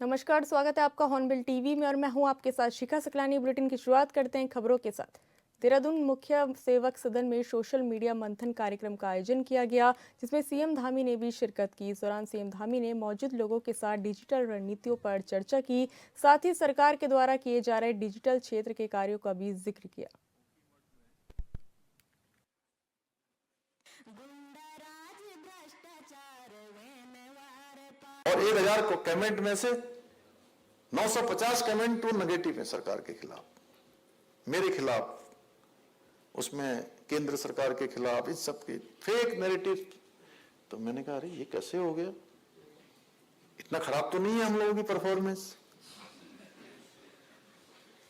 नमस्कार, स्वागत है आपका हॉर्नबिल टीवी में और मैं हूं आपके साथ शिखा सकलानी। बुलेटिन की शुरुआत करते हैं खबरों के साथ। देहरादून मुख्य सेवक सदन में सोशल मीडिया मंथन कार्यक्रम का आयोजन किया गया, जिसमें सीएम धामी ने भी शिरकत की। इस दौरान सीएम धामी ने मौजूद लोगों के साथ डिजिटल रणनीतियों पर चर्चा की, साथ ही सरकार के द्वारा किए जा रहे डिजिटल क्षेत्र के कार्यों का भी जिक्र किया। और 1000 कमेंट में से 950 कमेंट तो नेगेटिव है सरकार के खिलाफ, मेरे खिलाफ, उसमें केंद्र सरकार के खिलाफ, इस सब के फेक नैरेटिव। तो मैंने कहा अरे ये कैसे हो गया, इतना खराब तो नहीं है हम लोगों की परफॉर्मेंस।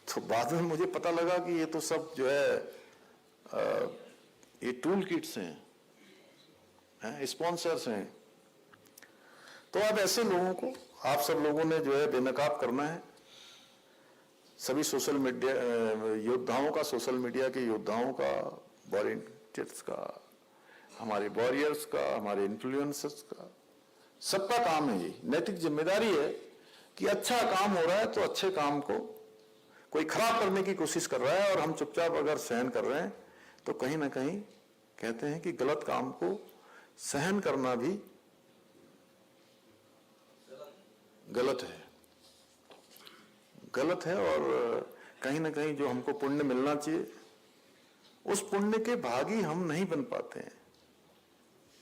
तो बाद में मुझे पता लगा कि ये तो सब जो है ये टूल किट्स हैं, स्पॉन्सर्स हैं। तो अब ऐसे लोगों को आप सब लोगों ने जो है बेनकाब करना है। सभी सोशल मीडिया योद्धाओं का, सोशल मीडिया के योद्धाओं का, वॉलंटियर्स का, हमारे वॉरियर्स का, हमारे इन्फ्लुएंसर्स का, सबका काम है। ये नैतिक जिम्मेदारी है कि अच्छा काम हो रहा है तो अच्छे काम को कोई खराब करने की कोशिश कर रहा है और हम चुपचाप अगर सहन कर रहे हैं तो कहीं ना कहीं कहते हैं कि गलत काम को सहन करना भी गलत है और कहीं ना कहीं जो हमको पुण्य मिलना चाहिए उस पुण्य के भागी हम नहीं बन पाते हैं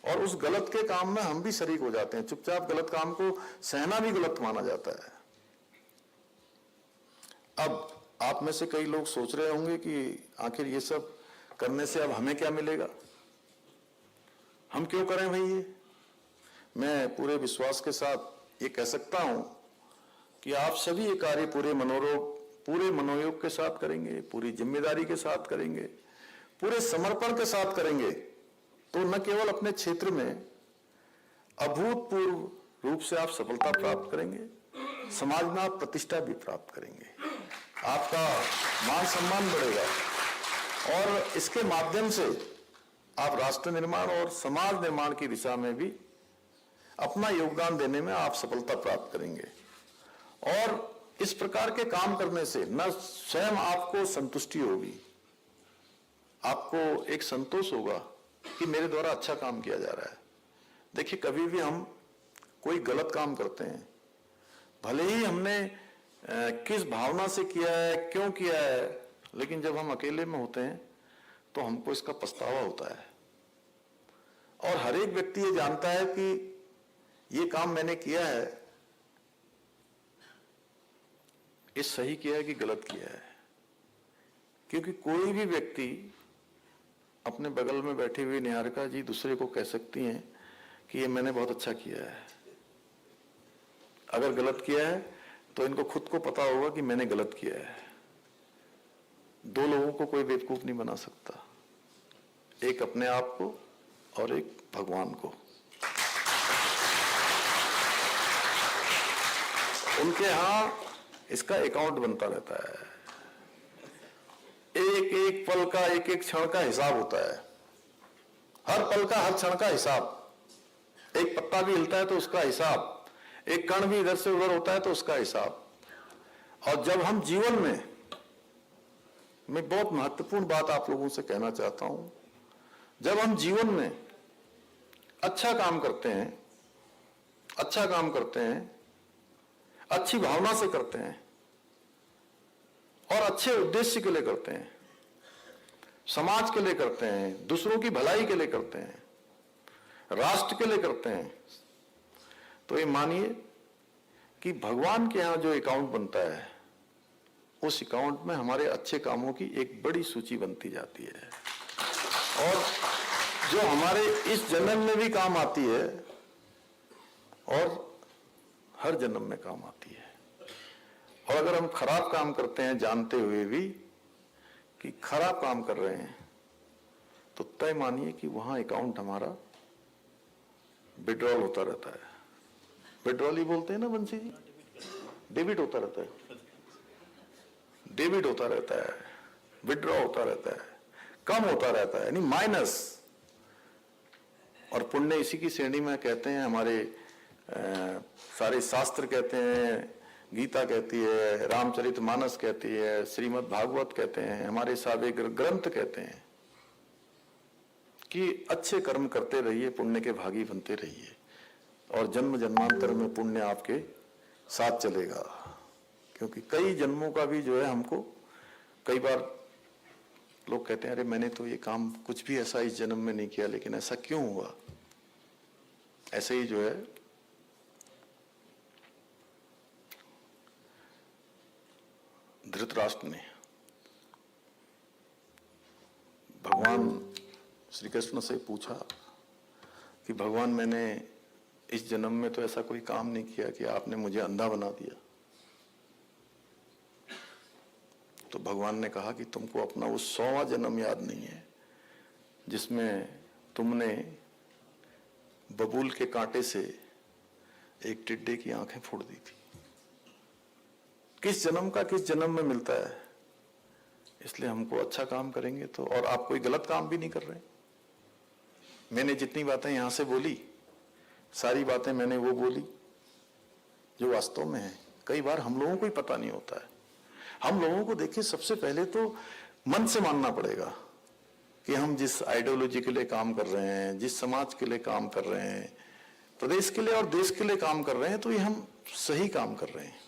और उस गलत के काम में हम भी शरीक हो जाते हैं। चुपचाप गलत काम को सहना भी गलत माना जाता है। अब आप में से कई लोग सोच रहे होंगे कि आखिर ये सब करने से अब हमें क्या मिलेगा, हम क्यों करें भाई ये। मैं पूरे विश्वास के साथ ये कह सकता हूं कि आप सभी ये कार्य पूरे मनोयोग के साथ करेंगे, पूरी जिम्मेदारी के साथ करेंगे, पूरे समर्पण के साथ करेंगे तो न केवल अपने क्षेत्र में अभूतपूर्व रूप से आप सफलता प्राप्त करेंगे, समाज में आप प्रतिष्ठा भी प्राप्त करेंगे, आपका मान सम्मान बढ़ेगा और इसके माध्यम से आप राष्ट्र निर्माण और समाज निर्माण की दिशा में भी अपना योगदान देने में आप सफलता प्राप्त करेंगे। और इस प्रकार के काम करने से न स्वयं आपको संतुष्टि होगी, आपको एक संतोष होगा कि मेरे द्वारा अच्छा काम किया जा रहा है। देखिए, कभी भी हम कोई गलत काम करते हैं, भले ही हमने किस भावना से किया है, क्यों किया है, लेकिन जब हम अकेले में होते हैं तो हमको इसका पछतावा होता है। और हर एक व्यक्ति ये जानता है कि ये काम मैंने किया है, ये सही किया है कि गलत किया है। क्योंकि कोई भी व्यक्ति अपने बगल में बैठी हुई निहारिका जी दूसरे को कह सकती हैं कि ये मैंने बहुत अच्छा किया है। अगर गलत किया है तो इनको खुद को पता होगा कि मैंने गलत किया है। दो लोगों को कोई बेवकूफ नहीं बना सकता, एक अपने आप को और एक भगवान को। उनके यहां इसका अकाउंट बनता रहता है, एक एक पल का, एक एक क्षण का हिसाब होता है। हर पल का, हर क्षण का हिसाब। एक पत्ता भी हिलता है तो उसका हिसाब, एक कण भी इधर से उधर होता है तो उसका हिसाब। और जब हम जीवन में, मैं बहुत महत्वपूर्ण बात आप लोगों से कहना चाहता हूं, जब हम जीवन में अच्छा काम करते हैं, अच्छी भावना से करते हैं और अच्छे उद्देश्य के लिए करते हैं, समाज के लिए करते हैं, दूसरों की भलाई के लिए करते हैं, राष्ट्र के लिए करते हैं, तो ये मानिए कि भगवान के यहां जो अकाउंट बनता है, उस अकाउंट में हमारे अच्छे कामों की एक बड़ी सूची बनती जाती है और जो हमारे इस जन्म में भी काम आती है और हर जन्म में काम आती है। और अगर हम खराब काम करते हैं जानते हुए भी कि खराब काम कर रहे हैं, तो तय मानिए कि वहां अकाउंट हमारा विड्रॉल होता रहता है। विड्रॉल ही बोलते हैं ना बंसी जी, डेबिट होता रहता है, डेबिट होता रहता है, विड्रॉ होता रहता है, कम होता रहता है, यानी माइनस। और पुण्य इसी की श्रेणी में कहते हैं हमारे सारे शास्त्र कहते हैं, गीता कहती है, रामचरितमानस कहती है, श्रीमद् भागवत कहते हैं, हमारे सारे ग्रंथ कहते हैं कि अच्छे कर्म करते रहिए, पुण्य के भागी बनते रहिए और जन्म जन्मांतर में पुण्य आपके साथ चलेगा। क्योंकि कई जन्मों का भी जो है हमको कई बार लोग कहते हैं अरे मैंने तो ये काम कुछ भी ऐसा इस जन्म में नहीं किया, लेकिन ऐसा क्यों हुआ? ऐसे ही जो है धृतराष्ट्र ने भगवान श्री कृष्ण से पूछा कि भगवान मैंने इस जन्म में तो ऐसा कोई काम नहीं किया कि आपने मुझे अंधा बना दिया। तो भगवान ने कहा कि तुमको अपना वो 100वां जन्म याद नहीं है जिसमें तुमने बबूल के कांटे से एक टिड्डे की आंखें फोड़ दी थी। किस जन्म का किस जन्म में मिलता है। इसलिए हमको अच्छा काम करेंगे तो, और आप कोई गलत काम भी नहीं कर रहे। मैंने जितनी बातें यहां से बोली, सारी बातें मैंने वो बोली जो वास्तव में है। कई बार हम लोगों को ही पता नहीं होता है। हम लोगों को देखिए, सबसे पहले तो मन से मानना पड़ेगा कि हम जिस आइडियोलॉजी के लिए काम कर रहे हैं, जिस समाज के लिए काम कर रहे हैं, प्रदेश के लिए और देश के लिए काम कर रहे हैं, तो ये हम सही काम कर रहे हैं।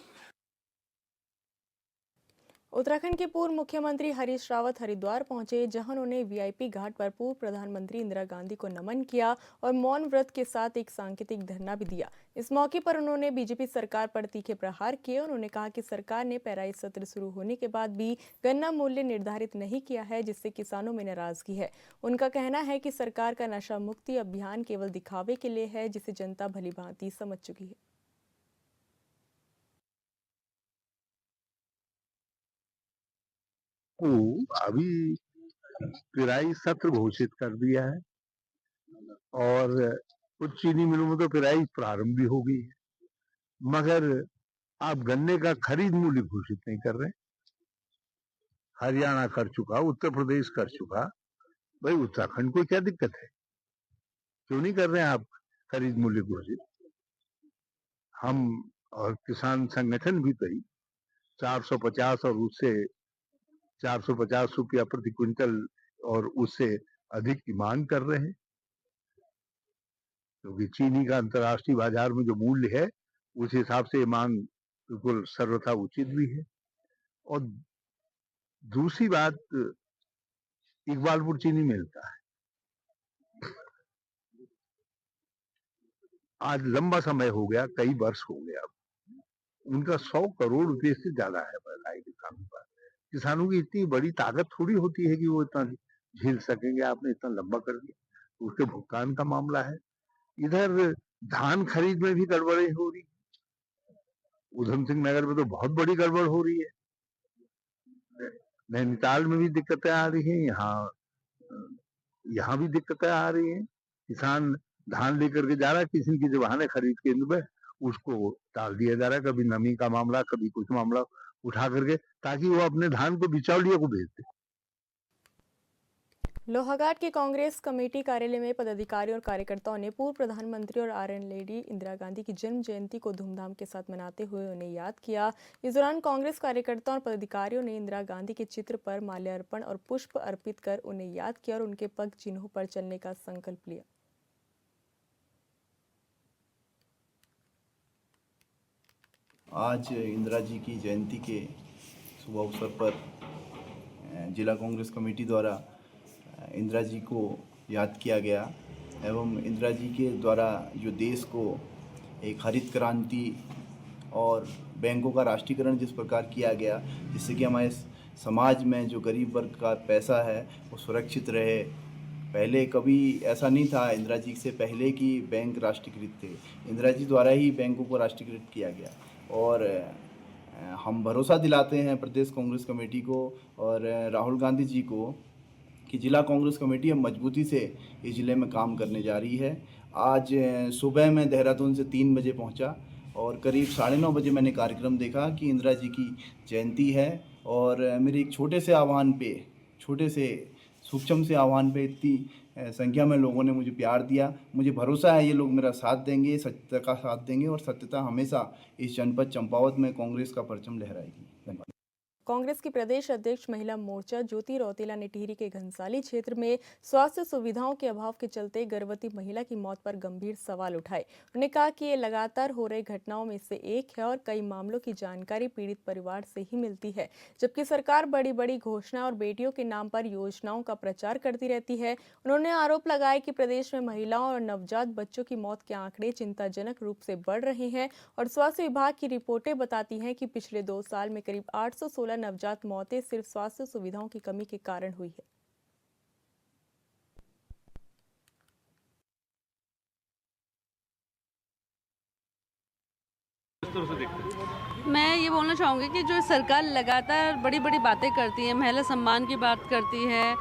उत्तराखंड के पूर्व मुख्यमंत्री हरीश रावत हरिद्वार पहुंचे, जहां उन्होंने वीआईपी घाट पर पूर्व प्रधानमंत्री इंदिरा गांधी को नमन किया और मौन व्रत के साथ एक सांकेतिक धरना भी दिया। इस मौके पर उन्होंने बीजेपी सरकार पर तीखे प्रहार किए। उन्होंने कहा कि सरकार ने पेराई सत्र शुरू होने के बाद भी गन्ना मूल्य निर्धारित नहीं किया है, जिससे किसानों में नाराजगी है। उनका कहना है कि सरकार का नशा मुक्ति अभियान केवल दिखावे के लिए है, जिसे जनता भलीभांति समझ चुकी है। को अभी पेराई सत्र घोषित कर दिया है और कुछ चीनी मिलों में तो पेराई प्रारंभ भी हो गई है, मगर आप गन्ने का खरीद मूल्य घोषित नहीं कर रहे। हरियाणा कर चुका, उत्तर प्रदेश कर चुका, भाई उत्तराखंड को क्या दिक्कत है? क्यों नहीं कर रहे हैं आप खरीद मूल्य घोषित? हम और किसान संगठन भी कई 450 और उससे 450 रुपया प्रति क्विंटल और उससे अधिक की मांग कर रहे हैं, क्योंकि चीनी का अंतर्राष्ट्रीय बाजार में जो मूल्य है उस हिसाब से मांग बिल्कुल सर्वथा उचित भी है। और दूसरी बात, इकबालपुर चीनी मिलता है, आज लंबा समय हो गया, कई वर्ष हो गया, उनका 100 करोड़ रुपए से ज्यादा है महंगाई किसानों पर। किसानों की इतनी बड़ी ताकत थोड़ी होती है कि वो इतना झेल सकेंगे। आपने इतना लंबा कर दिया, तो उसके भुगतान का मामला है। इधर धान खरीद में भी गड़बड़ी हो रही है। उधम सिंह नगर में तो बहुत बड़ी गड़बड़ हो रही है, नैनीताल में भी दिक्कतें आ रही है, यहाँ भी दिक्कतें आ रही हैं। किसान धान लेकर के जा रहा है, किसी की बहाने खरीद केंद्र में उसको टाल दिया जा रहा है, कभी नमी का मामला, कभी कुछ मामला उठा करके, ताकि वो अपने धान को बिचौलियों को बेच दे। लोहाघाट के कांग्रेस कमेटी कार्यालय में पदाधिकारियों और कार्यकर्ताओं ने पूर्व प्रधानमंत्री और आयरन लेडी इंदिरा गांधी की जन्म जयंती को धूमधाम के साथ मनाते हुए उन्हें याद किया। इस दौरान कांग्रेस कार्यकर्ताओं और पदाधिकारियों ने इंदिरा गांधी के चित्र पर माल्यार्पण और पुष्प अर्पित कर उन्हें याद किया और उनके पग चिन्हों पर चलने का संकल्प लिया। आज इंदिरा जी की जयंती के शुभ अवसर पर जिला कांग्रेस कमेटी द्वारा इंदिरा जी को याद किया गया एवं इंदिरा जी के द्वारा जो देश को एक हरित क्रांति और बैंकों का राष्ट्रीयकरण जिस प्रकार किया गया, जिससे कि हमारे समाज में जो गरीब वर्ग का पैसा है वो सुरक्षित रहे। पहले कभी ऐसा नहीं था, इंदिरा जी से पहले की बैंक राष्ट्रीयकृत थे, इंदिरा जी द्वारा ही बैंकों को राष्ट्रीयकृत किया गया। और हम भरोसा दिलाते हैं प्रदेश कांग्रेस कमेटी को और राहुल गांधी जी को कि जिला कांग्रेस कमेटी अब मजबूती से इस ज़िले में काम करने जा रही है। आज सुबह मैं देहरादून से 3 बजे पहुंचा और करीब 9:30 बजे मैंने कार्यक्रम देखा कि इंदिरा जी की जयंती है और मेरे एक छोटे से आह्वान पे, छोटे से सूक्ष्म से आह्वान पे इतनी संख्या में लोगों ने मुझे प्यार दिया। मुझे भरोसा है ये लोग मेरा साथ देंगे, सत्यता का साथ देंगे और सत्यता हमेशा इस जनपद चंपावत में कांग्रेस का परचम लहराएगी। धन्यवाद। कांग्रेस की प्रदेश अध्यक्ष महिला मोर्चा ज्योति रौतेला ने टिहरी के घनसाली क्षेत्र में स्वास्थ्य सुविधाओं के अभाव के चलते गर्भवती महिला की मौत पर गंभीर सवाल उठाए। उन्होंने कहा कि ये लगातार हो रही घटनाओं में से एक है और कई मामलों की जानकारी पीड़ित परिवार से ही मिलती है, जबकि सरकार बड़ी बड़ी घोषणा और बेटियों के नाम पर योजनाओं का प्रचार करती रहती है। उन्होंने आरोप लगाया कि प्रदेश में महिलाओं और नवजात बच्चों की मौत के आंकड़े चिंताजनक रूप से बढ़ रहे हैं और स्वास्थ्य विभाग की रिपोर्टें बताती हैं कि पिछले 2 साल में करीब 816 नवजात मौतें सिर्फ स्वास्थ्य सुविधाओं की कमी के कारण हुई है। मैं ये बोलना चाहूँगी कि जो सरकार लगातार बड़ी बड़ी बातें करती है, महिला सम्मान की बात करती है,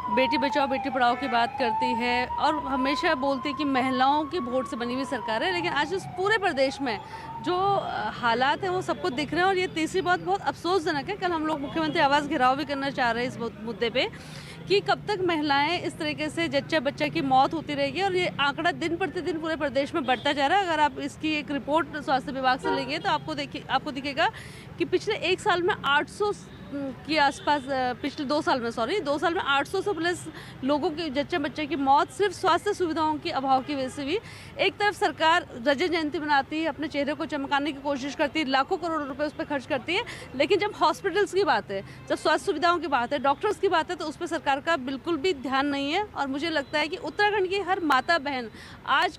बेटी बचाओ बेटी पढ़ाओ की बात करती है और हमेशा बोलती है कि महिलाओं की वोट से बनी हुई सरकार है, लेकिन आज उस पूरे प्रदेश में जो हालात हैं वो सबको दिख रहे हैं। और ये तीसरी बात बहुत अफसोसजनक है, कल हम लोग मुख्यमंत्री आवास घेराव भी करना चाह रहे हैं इस मुद्दे पे कि कब तक महिलाएं इस तरीके से जच्चा बच्चा की मौत होती रहेगी और ये आंकड़ा दिन प्रतिदिन पूरे प्रदेश में बढ़ता जा रहा है। अगर आप इसकी एक रिपोर्ट स्वास्थ्य विभाग से लेंगे तो आपको दिखेगा कि पिछले 1 साल में 800 के आसपास, पिछले 2 साल में 2 साल में 800 से प्लस लोगों के जच्चे बच्चे की मौत सिर्फ स्वास्थ्य सुविधाओं के अभाव की वजह से हुई। एक तरफ सरकार रजत जयंती मनाती है, अपने चेहरे को चमकाने की कोशिश करती है, लाखों करोड़ रुपए उस पर खर्च करती है, लेकिन जब हॉस्पिटल्स की बात है, जब स्वास्थ्य सुविधाओं की बात है, डॉक्टर्स की बात है, तो उस पर सरकार का बिल्कुल भी ध्यान नहीं है। और मुझे लगता है कि उत्तराखंड की हर माता बहन आज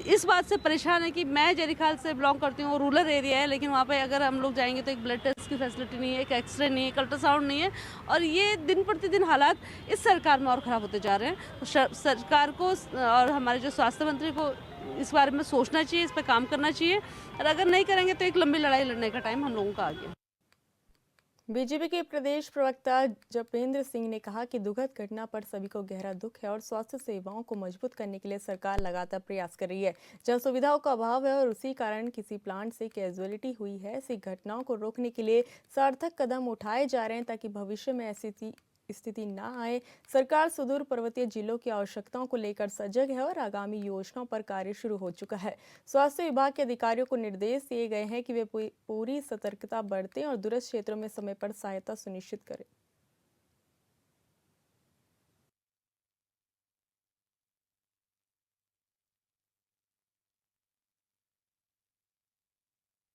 इस बात से परेशान है कि मैं जरीखाल से बिलोंग करती हूँ, रूरल एरिया है, लेकिन वहाँ पे अगर हम लोग जाएंगे तो एक ब्लड टेस्ट की फैसिलिटी नहीं है, एक एक्सरे नहीं है, एक अल्ट्रासाउंड नहीं है। और ये दिन प्रतिदिन हालात इस सरकार में और ख़राब होते जा रहे हैं। तो सरकार को और हमारे जो स्वास्थ्य मंत्री को इस बारे में सोचना चाहिए, इस पर काम करना चाहिए, और अगर नहीं करेंगे तो एक लंबी लड़ाई लड़ने का टाइम हम लोगों का आ गया। बीजेपी के प्रदेश प्रवक्ता जपेंद्र सिंह ने कहा कि दुखद घटना पर सभी को गहरा दुख है और स्वास्थ्य सेवाओं को मजबूत करने के लिए सरकार लगातार प्रयास कर रही है। जहां सुविधाओं का अभाव है और उसी कारण किसी प्लांट से कैजुअलिटी हुई है, ऐसी घटनाओं को रोकने के लिए सार्थक कदम उठाए जा रहे हैं ताकि भविष्य में ऐसी स्थिति न आए। सरकार सुदूर पर्वतीय जिलों की आवश्यकताओं को लेकर सजग है और आगामी योजनाओं पर कार्य शुरू हो चुका है। स्वास्थ्य विभाग के अधिकारियों को निर्देश दिए गए हैं कि वे पूरी सतर्कता बरतें और दूरस्थ क्षेत्रों में समय पर सहायता सुनिश्चित करें।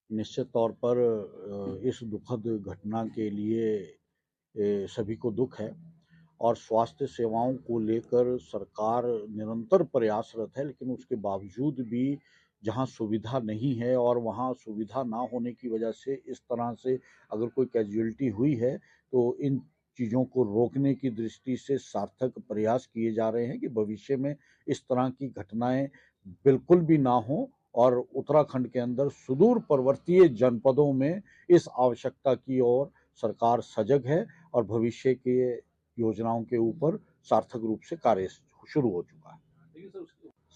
निश्चित तौर पर इस दुखद घटना के लिए सभी को दुख है और स्वास्थ्य सेवाओं को लेकर सरकार निरंतर प्रयासरत है, लेकिन उसके बावजूद भी जहां सुविधा नहीं है और वहां सुविधा ना होने की वजह से इस तरह से अगर कोई कैजुअलिटी हुई है तो इन चीज़ों को रोकने की दृष्टि से सार्थक प्रयास किए जा रहे हैं कि भविष्य में इस तरह की घटनाएं बिल्कुल भी ना हो और उत्तराखंड के अंदर सुदूर पर्वतीय जनपदों में इस आवश्यकता की ओर सरकार सजग है और भविष्य के योजनाओं के ऊपर सार्थक रूप से कार्य शुरू हो चुका है।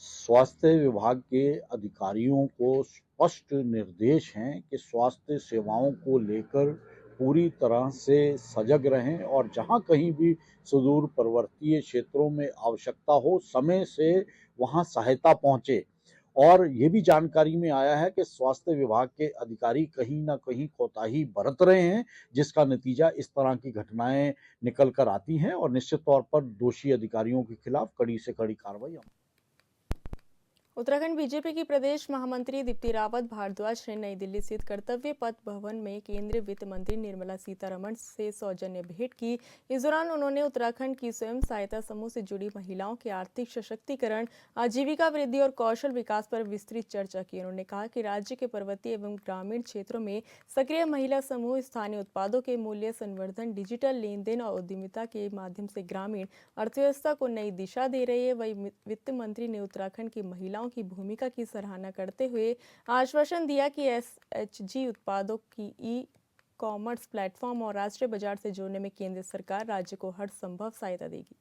स्वास्थ्य विभाग के अधिकारियों को स्पष्ट निर्देश हैं कि स्वास्थ्य सेवाओं को लेकर पूरी तरह से सजग रहें और जहां कहीं भी सुदूर पर्वतीय क्षेत्रों में आवश्यकता हो समय से वहां सहायता पहुंचे। और ये भी जानकारी में आया है कि स्वास्थ्य विभाग के अधिकारी कहीं ना कहीं कोताही बरत रहे हैं, जिसका नतीजा इस तरह की घटनाएं निकल कर आती हैं और निश्चित तौर पर दोषी अधिकारियों के खिलाफ कड़ी से कड़ी कार्रवाई। उत्तराखंड बीजेपी की प्रदेश महामंत्री दीप्ति रावत भारद्वाज ने नई दिल्ली स्थित कर्तव्य पथ भवन में केंद्रीय वित्त मंत्री निर्मला सीतारमण से सौजन्य भेंट की। इस दौरान उन्होंने उत्तराखंड की स्वयं सहायता समूह से जुड़ी महिलाओं के आर्थिक सशक्तिकरण, आजीविका वृद्धि और कौशल विकास पर विस्तृत चर्चा की। उन्होंने कहा कि राज्य के पर्वतीय एवं ग्रामीण क्षेत्रों में सक्रिय महिला समूह स्थानीय उत्पादों के मूल्य संवर्धन, डिजिटल लेन देन और उद्यमिता के माध्यम से ग्रामीण अर्थव्यवस्था को नई दिशा दे रही है। वही वित्त मंत्री ने उत्तराखंड की महिलाओं की भूमिका की सराहना करते हुए आश्वासन दिया कि एसएचजी उत्पादों की ई-कॉमर्स प्लेटफॉर्म और राष्ट्रीय बाजार से जोड़ने में केंद्र सरकार राज्य को हर संभव सहायता देगी।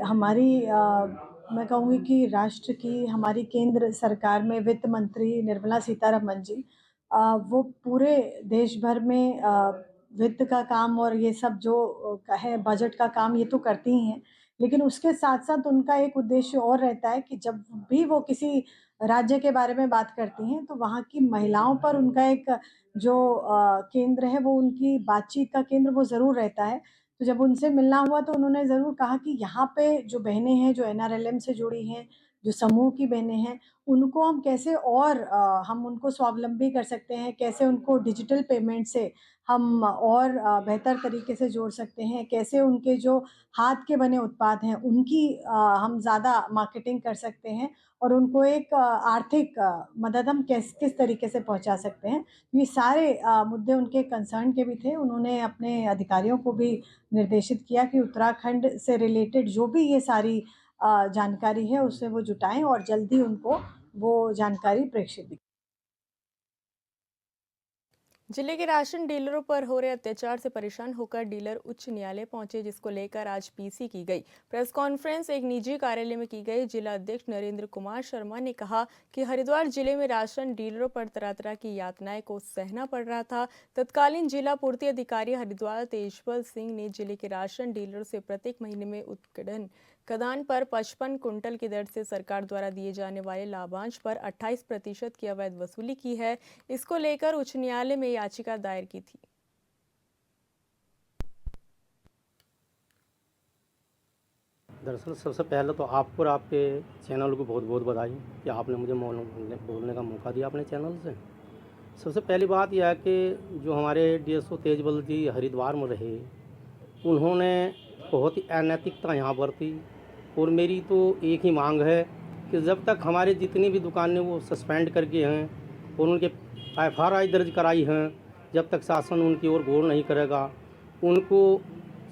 हमारी मैं कहूँगी कि राष्ट्र की हमारी केंद्र सरकार में वित्त मंत्री निर्मला सीतारमण जी वो पूरे देश भर में वित्त का काम और ये सब जो है बजट का काम ये तो करती ही हैं, लेकिन उसके साथ-साथ उनका एक उद्देश्य और रहता है कि जब भी वो किसी राज्य के बारे में बात करती हैं, तो वहाँ की महिलाओं पर उनका एक जो केंद्र है वो उनकी बातचीत का केंद्र वो ज़रूर रहता है। तो जब उनसे मिलना हुआ तो उन्होंने ज़रूर कहा कि यहाँ पे जो बहनें हैं, जो एनआरएलएम से जुड़ी हैं, जो समूह की बहनें हैं, उनको हम कैसे और हम उनको स्वावलंबी कर सकते हैं, कैसे उनको डिजिटल पेमेंट से हम और बेहतर तरीके से जोड़ सकते हैं, कैसे उनके जो हाथ के बने उत्पाद हैं, उनकी हम ज़्यादा मार्केटिंग कर सकते हैं और उनको एक आर्थिक मदद हम किस तरीके से पहुँचा सकते हैं। ये सारे मुद्दे उनके कंसर्न के भी थे। उन्होंने अपने अधिकारियों को भी निर्देशित किया कि उत्तराखंड से रिलेटेड जो भी ये सारी जानकारी है, उससे वो जुटाएँ और जल्दी उनको वो जानकारी प्रेषित भी। जिले के राशन डीलरों पर हो रहे अत्याचार से परेशान होकर डीलर उच्च न्यायालय पहुंचे, जिसको लेकर आज पीसी की गई। प्रेस कॉन्फ्रेंस एक निजी कार्यालय में की गई। जिला अध्यक्ष नरेंद्र कुमार शर्मा ने कहा कि हरिद्वार जिले में राशन डीलरों पर तरह तरह की यातनाएं को सहना पड़ रहा था। तत्कालीन जिला पूर्ति अधिकारी हरिद्वार तेजपाल सिंह ने जिले के राशन डीलरों से प्रत्येक महीने में उत्खनन खदान पर 55 कुंटल की दर से सरकार द्वारा दिए जाने वाले लाभांश पर 28% की अवैध वसूली की है। इसको लेकर उच्च न्यायालय में याचिका दायर की थी। दरअसल सबसे पहले तो आपको और आपके चैनल को बहुत बहुत बधाई कि आपने मुझे बोलने का मौका दिया अपने चैनल से। सबसे पहली बात यह है कि जो हमारे डीएसओ तेजबल जी हरिद्वार में रहे, उन्होंने बहुत ही अनैतिकता यहाँ बरती और मेरी तो एक ही मांग है कि जब तक हमारे जितनी भी दुकानें वो सस्पेंड करके हैं और उनके एफआरआई दर्ज कराई हैं, जब तक शासन उनकी ओर गौर नहीं करेगा, उनको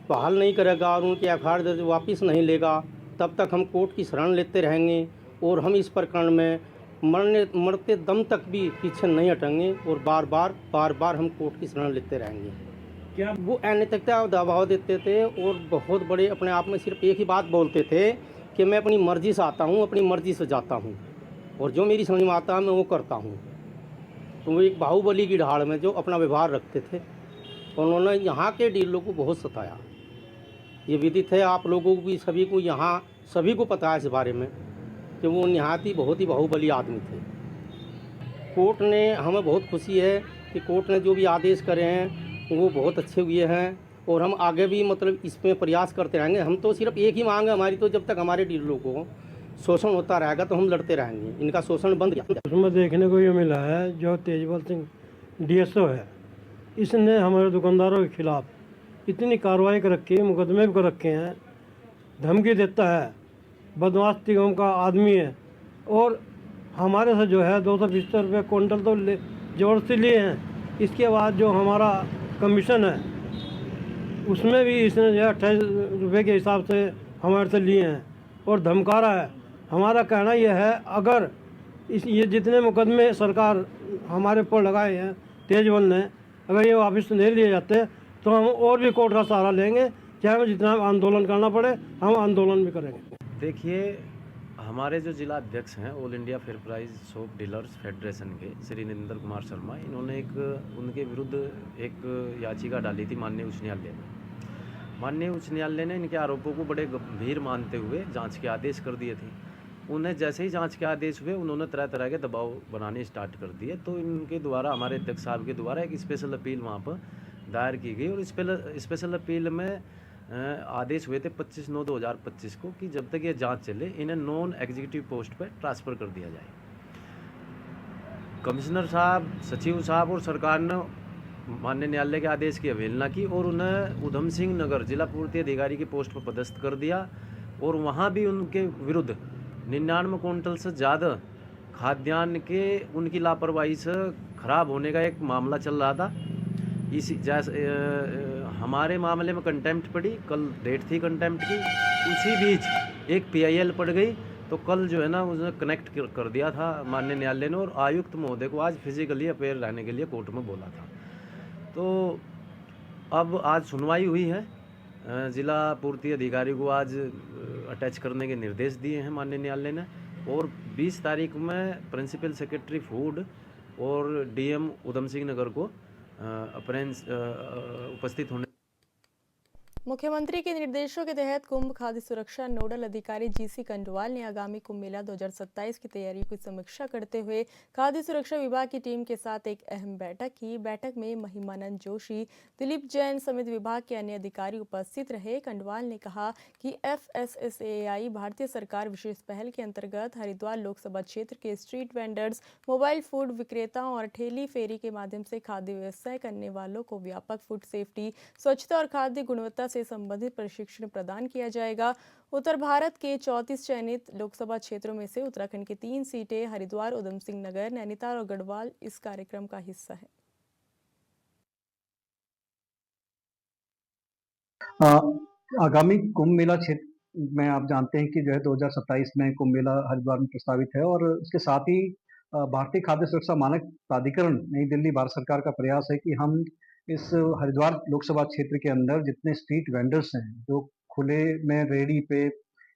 बहाल नहीं करेगा और उनकी एफआईआर दर्ज वापस नहीं लेगा, तब तक हम कोर्ट की शरण लेते रहेंगे और हम इस प्रकरण में मरते दम तक भी पीछे नहीं हटेंगे और बार बार हम कोर्ट की शरण लेते रहेंगे। क्या वो अनैतिकता दबाव देते थे और बहुत बड़े अपने आप में सिर्फ एक ही बात बोलते थे कि मैं अपनी मर्ज़ी से आता हूँ, अपनी मर्ज़ी से जाता हूँ और जो मेरी समझ में आता है मैं वो करता हूँ। तो वो एक बाहुबली की ढाल में जो अपना व्यवहार रखते थे, उन्होंने यहाँ के डीलरों को बहुत सताया। ये विदित है, आप लोगों को भी सभी को यहाँ सभी को पता है इस बारे में कि वो निहायत ही बहुत ही बाहुबली आदमी थे। कोर्ट ने, हमें बहुत खुशी है कि कोर्ट ने जो भी आदेश करे हैं वो बहुत अच्छे हुए हैं और हम आगे भी मतलब इसमें प्रयास करते रहेंगे। हम तो सिर्फ एक ही मांग है हमारी, तो जब तक हमारे डीलरों को शोषण होता रहेगा तो हम लड़ते रहेंगे, इनका शोषण बंद। उसमें देखने को ये मिला है जो तेजपाल सिंह डीएसओ है, इसने हमारे दुकानदारों के खिलाफ इतनी कार्रवाई कर रखी है, मुकदमे भी कर रखे हैं, धमकी देता है, बदमाश तिगम का आदमी है और हमारे से जो है 275 रुपये क्विंटल तो ज़बरदस्ती लिए हैं। इसके बाद जो हमारा कमीशन है उसमें भी इसने जो है 28 रुपये के हिसाब से हमारे से लिए हैं और धमका रहा है। हमारा कहना यह है, अगर ये जितने मुकदमे सरकार हमारे ऊपर लगाए हैं तेजबल ने, अगर ये वापस नहीं लिए जाते तो हम और भी कोर्ट का सहारा लेंगे, चाहे हमें जितना आंदोलन करना पड़े हम आंदोलन भी करेंगे। देखिए, हमारे जो जिला अध्यक्ष हैं all India fair price shop dealers federation के श्री नरेंद्र कुमार शर्मा, इन्होंने उनके विरुद्ध एक याचिका डाली थी माननीय उच्च न्यायालय में। माननीय उच्च न्यायालय ने इनके आरोपों को बड़े गंभीर मानते हुए जांच के आदेश कर दिए थे। उन्हें जैसे ही जांच के आदेश हुए उन्होंने तरह तरह के दबाव बनाने स्टार्ट कर दिए। तो इनके द्वारा, हमारे अध्यक्ष साहब के द्वारा एक स्पेशल अपील वहाँ पर दायर की गई और स्पेशल अपील में आदेश हुए थे 25/9/2025 को कि जब तक ये जांच चले इन्हें नॉन एग्जीक्यूटिव पोस्ट पर ट्रांसफ़र कर दिया जाए। कमिश्नर साहब, सचिव साहब और सरकार ने माननीय न्यायालय के आदेश की अवहेलना की और उन्हें उधम सिंह नगर जिला पूर्ति अधिकारी की पोस्ट पर पदस्थ कर दिया और वहाँ भी उनके विरुद्ध 99 कुंटल से ज़्यादा खाद्यान्न के उनकी लापरवाही से ख़राब होने का एक मामला चल रहा था। इसी जैसे हमारे मामले में कंटेम्प्ट पड़ी, कल डेट थी कंटेम्प्ट की, उसी बीच एक PIL पड़ गई। तो कल जो है ना उसने कनेक्ट कर दिया था माननीय न्यायालय ने और आयुक्त महोदय को आज फिजिकली अपेयर रहने के लिए कोर्ट में बोला था। तो अब आज सुनवाई हुई है, जिला पूर्ति अधिकारी को आज अटैच करने के निर्देश दिए हैं माननीय न्यायालय ने और 20 तारीख में प्रिंसिपल सेक्रेटरी फूड और डीएम उधम सिंह नगर को उपस्थित होने। मुख्यमंत्री के निर्देशों के तहत कुंभ खाद्य सुरक्षा नोडल अधिकारी जीसी कंडवाल ने आगामी कुंभ मेला 2027 की तैयारियों की समीक्षा करते हुए खाद्य सुरक्षा विभाग की टीम के साथ एक अहम बैठक की। बैठक में महिमानंद जोशी, दिलीप जैन समेत विभाग के अन्य अधिकारी उपस्थित रहे। कंडवाल ने कहा कि FSSAI भारतीय सरकार विशेष पहल के अंतर्गत हरिद्वार लोकसभा क्षेत्र के स्ट्रीट वेंडर्स, मोबाइल फूड विक्रेताओं और ठेली फेरी के माध्यम से खाद्य व्यवसाय करने वालों को व्यापक फूड सेफ्टी, स्वच्छता और खाद्य गुणवत्ता से संबंधित प्रशिक्षण प्रदान किया जाएगा। उत्तर भारत के 34 चयनित लोकसभा क्षेत्रों में से उत्तराखंड की 3 सीटें हरिद्वार, उधम सिंह नगर, नैनीताल और गढ़वाल इस कार्यक्रम का हिस्सा है। आगामी कुंभ मेला क्षेत्र में आप जानते हैं कि जो है 2027 में कुंभ मेला हरिद्वार में प्रस्तावित है और इसके साथ ही भारतीय खाद्य सुरक्षा मानक प्राधिकरण नई दिल्ली भारत सरकार का प्रयास है कि हम इस हरिद्वार लोकसभा क्षेत्र के अंदर जितने स्ट्रीट वेंडर्स हैं जो खुले में रेडी पे,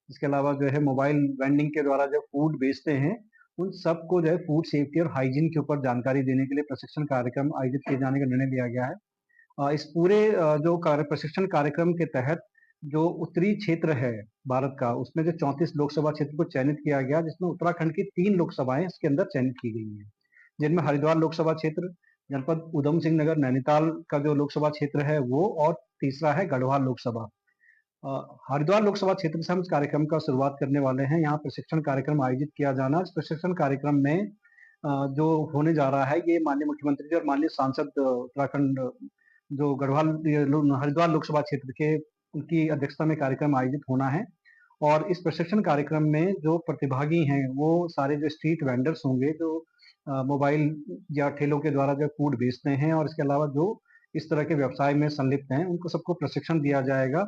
इसके अलावा जो है मोबाइल वेंडिंग के द्वारा जो फूड बेचते हैं, उन सबको जो है फूड सेफ्टी और हाइजीन के ऊपर जानकारी देने के लिए प्रशिक्षण कार्यक्रम आयोजित किए जाने का निर्णय लिया गया है। इस पूरे जो प्रशिक्षण कार्यक्रम के तहत जो उत्तरी क्षेत्र है भारत का, उसमें जो 34 लोकसभा क्षेत्र को चयनित किया गया, जिसमें उत्तराखंड की 3 लोकसभाएं इसके अंदर चयनित की गई हैं, जिनमें हरिद्वार लोकसभा क्षेत्र, जनपद उधम सिंह नगर, नैनीताल का जो लोकसभा क्षेत्र है वो, और तीसरा है गढ़वाल लोकसभा। हरिद्वार लोकसभा क्षेत्र से हम इस कार्यक्रम का शुरुआत करने वाले हैं। यहाँ प्रशिक्षण कार्यक्रम आयोजित किया जाना, इस प्रशिक्षण कार्यक्रम में जो होने जा रहा है, ये माननीय मुख्यमंत्री जी और माननीय सांसद उत्तराखंड जो गढ़वाल हरिद्वार लोकसभा क्षेत्र के, उनकी अध्यक्षता में कार्यक्रम आयोजित होना है। और इस प्रशिक्षण कार्यक्रम में जो प्रतिभागी हैं वो सारे जो स्ट्रीट वेंडर्स होंगे, जो मोबाइल या ठेलों के द्वारा जो फूड बेचते हैं और इसके अलावा जो इस तरह के व्यवसाय में संलिप्त हैं, उनको सबको प्रशिक्षण दिया जाएगा।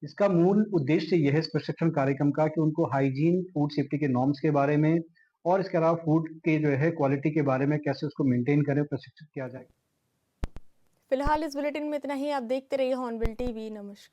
इसका मूल उद्देश्य यह है इस प्रशिक्षण कार्यक्रम का कि उनको हाइजीन, फूड सेफ्टी के नॉर्म्स के बारे में और इसके अलावा फूड के जो है क्वालिटी के बारे में कैसे उसको मेंटेन करें, प्रशिक्षित किया जाए। फिलहाल इस बुलेटिन में इतना ही। आप देखते रहिए हॉर्नबिल टीवी। नमस्कार।